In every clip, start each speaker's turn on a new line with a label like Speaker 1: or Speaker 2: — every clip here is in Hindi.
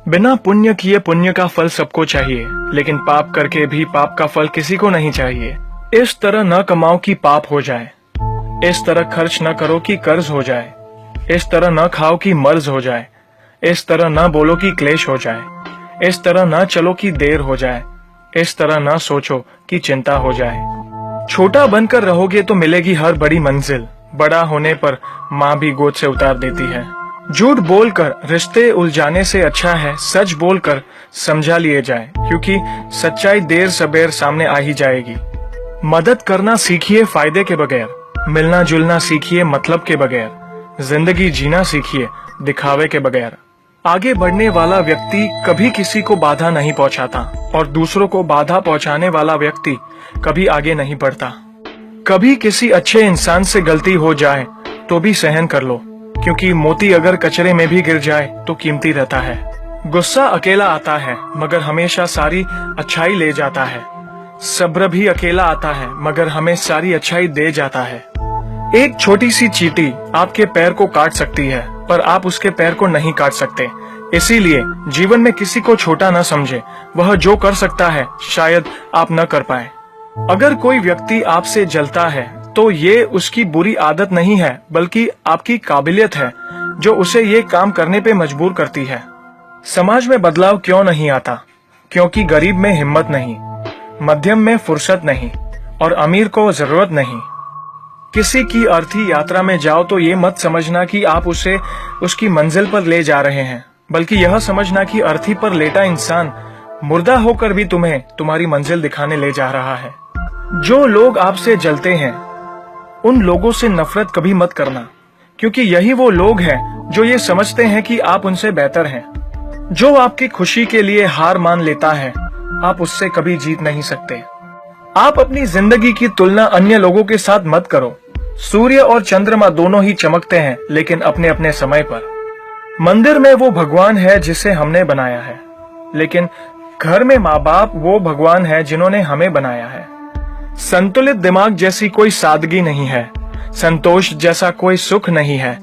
Speaker 1: बिना पुण्य किए पुण्य का फल सबको चाहिए, लेकिन पाप करके भी पाप का फल किसी को नहीं चाहिए। इस तरह न कमाओ कि पाप हो जाए, इस तरह खर्च न करो कि कर्ज हो जाए, इस तरह न खाओ कि मर्ज हो जाए, इस तरह न बोलो कि क्लेश हो जाए, इस तरह न चलो कि देर हो जाए, इस तरह न सोचो कि चिंता हो जाए। छोटा बनकर रहोगे तो मिलेगी हर बड़ी मंजिल, बड़ा होने पर माँ भी गोद से उतार देती है। झूठ बोलकर रिश्ते उलझाने से अच्छा है सच बोलकर समझा लिए जाए, क्योंकि सच्चाई देर सबेर सामने आ ही जाएगी। मदद करना सीखिए फायदे के बगैर, मिलना जुलना सीखिए मतलब के बगैर, जिंदगी जीना सीखिए दिखावे के बगैर। आगे बढ़ने वाला व्यक्ति कभी किसी को बाधा नहीं पहुंचाता और दूसरों को बाधा पहुंचाने वाला व्यक्ति कभी आगे नहीं बढ़ता। कभी किसी अच्छे इंसान से गलती हो जाए तो भी सहन कर लो, क्योंकि मोती अगर कचरे में भी गिर जाए तो कीमती रहता है। गुस्सा अकेला आता है मगर हमेशा सारी अच्छाई ले जाता है। सब्र भी अकेला आता है मगर हमें सारी अच्छाई दे जाता है। एक छोटी सी चींटी आपके पैर को काट सकती है पर आप उसके पैर को नहीं काट सकते। इसीलिए जीवन में किसी को छोटा न समझे, वह जो कर सकता है शायद आप न कर पाए। अगर कोई व्यक्ति आपसे जलता है तो ये उसकी बुरी आदत नहीं है, बल्कि आपकी काबिलियत है जो उसे ये काम करने पे मजबूर करती है। समाज में बदलाव क्यों नहीं आता? क्योंकि गरीब में हिम्मत नहीं, मध्यम में फुर्सत नहीं और अमीर को जरूरत नहीं। किसी की अर्थी यात्रा में जाओ तो ये मत समझना कि आप उसे उसकी मंजिल पर ले जा रहे हैं, बल्कि यह समझना कि अर्थी पर लेटा इंसान मुर्दा होकर भी तुम्हें तुम्हारी मंजिल दिखाने ले जा रहा है। जो लोग आपसे जलते हैं उन लोगों से नफरत कभी मत करना, क्योंकि यही वो लोग हैं जो ये समझते हैं कि आप उनसे बेहतर हैं। जो आपकी खुशी के लिए हार मान लेता है आप उससे कभी जीत नहीं सकते। आप अपनी जिंदगी की तुलना अन्य लोगों के साथ मत करो। सूर्य और चंद्रमा दोनों ही चमकते हैं, लेकिन अपने अपने समय पर। मंदिर में वो भगवान है जिसे हमने बनाया है, लेकिन घर में माँ बाप वो भगवान है जिन्होंने हमें बनाया है। संतुलित दिमाग जैसी कोई सादगी नहीं है, संतोष जैसा कोई सुख नहीं है,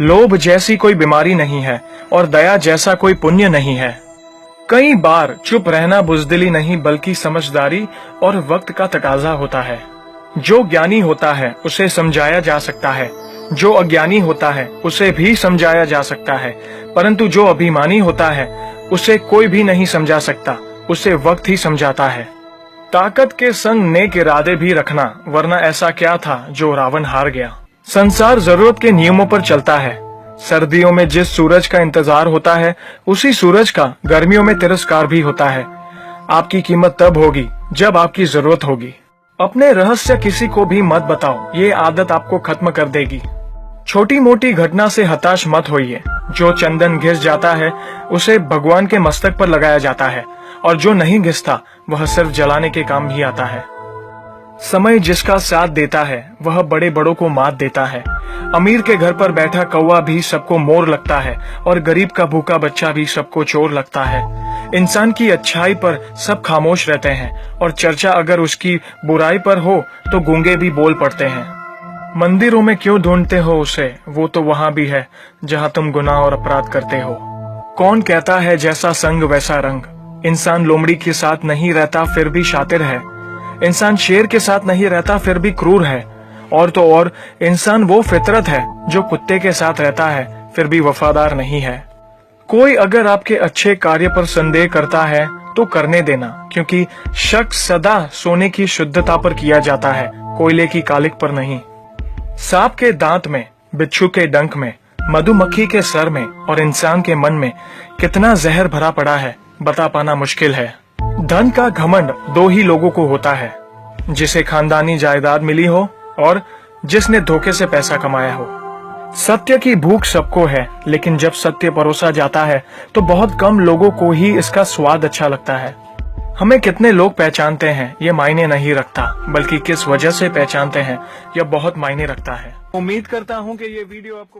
Speaker 1: लोभ जैसी कोई बीमारी नहीं है और दया जैसा कोई पुण्य नहीं है। कई बार चुप रहना बुजदिली नहीं बल्कि समझदारी और वक्त का तकाजा होता है। जो ज्ञानी होता है उसे समझाया जा सकता है, जो अज्ञानी होता है उसे भी समझाया जा सकता है, परंतु जो अभिमानी होता है उसे कोई भी नहीं समझा सकता, उसे वक्त ही समझाता है। ताकत के संग नेक इरादे भी रखना, वरना ऐसा क्या था जो रावण हार गया। संसार जरूरत के नियमों पर चलता है। सर्दियों में जिस सूरज का इंतजार होता है उसी सूरज का गर्मियों में तिरस्कार भी होता है। आपकी कीमत तब होगी जब आपकी जरूरत होगी। अपने रहस्य किसी को भी मत बताओ, ये आदत आपको खत्म कर देगी। छोटी मोटी घटना से हताश मत होइए। जो चंदन घिस जाता है उसे भगवान के मस्तक पर लगाया जाता है, और जो नहीं घिसता वह सिर्फ जलाने के काम भी आता है। समय जिसका साथ देता है वह बड़े बड़ों को मात देता है। अमीर के घर पर बैठा कौवा भी सबको मोर लगता है और गरीब का भूखा बच्चा भी सबको चोर लगता है। इंसान की अच्छाई पर सब खामोश रहते हैं और चर्चा अगर उसकी बुराई पर हो तो गूंगे भी बोल पड़ते हैं। मंदिरों में क्यों ढूंढते हो उसे, वो तो वहां भी है जहां तुम गुनाह और अपराध करते हो। कौन कहता है जैसा संग वैसा रंग। इंसान लोमड़ी के साथ नहीं रहता फिर भी शातिर है। इंसान शेर के साथ नहीं रहता फिर भी क्रूर है। और तो और इंसान वो फितरत है जो कुत्ते के साथ रहता है फिर भी वफादार नहीं है। कोई अगर आपके अच्छे कार्य पर संदेह करता है तो करने देना, क्योंकि शक सदा सोने की शुद्धता पर किया जाता है, कोयले की कालिक पर नहीं। सांप के दांत में, बिच्छू के डंक में, मधुमक्खी के सर में और इंसान के मन में कितना जहर भरा पड़ा है बता पाना मुश्किल है। धन का घमंड दो ही लोगों को होता है, जिसे खानदानी जायदाद मिली हो और जिसने धोखे से पैसा कमाया हो। सत्य की भूख सबको है, लेकिन जब सत्य परोसा जाता है तो बहुत कम लोगों को ही इसका स्वाद अच्छा लगता है। हमें कितने लोग पहचानते हैं ये मायने नहीं रखता, बल्कि किस वजह से पहचानते हैं यह बहुत मायने रखता है। उम्मीद करता हूँ कि ये वीडियो आपको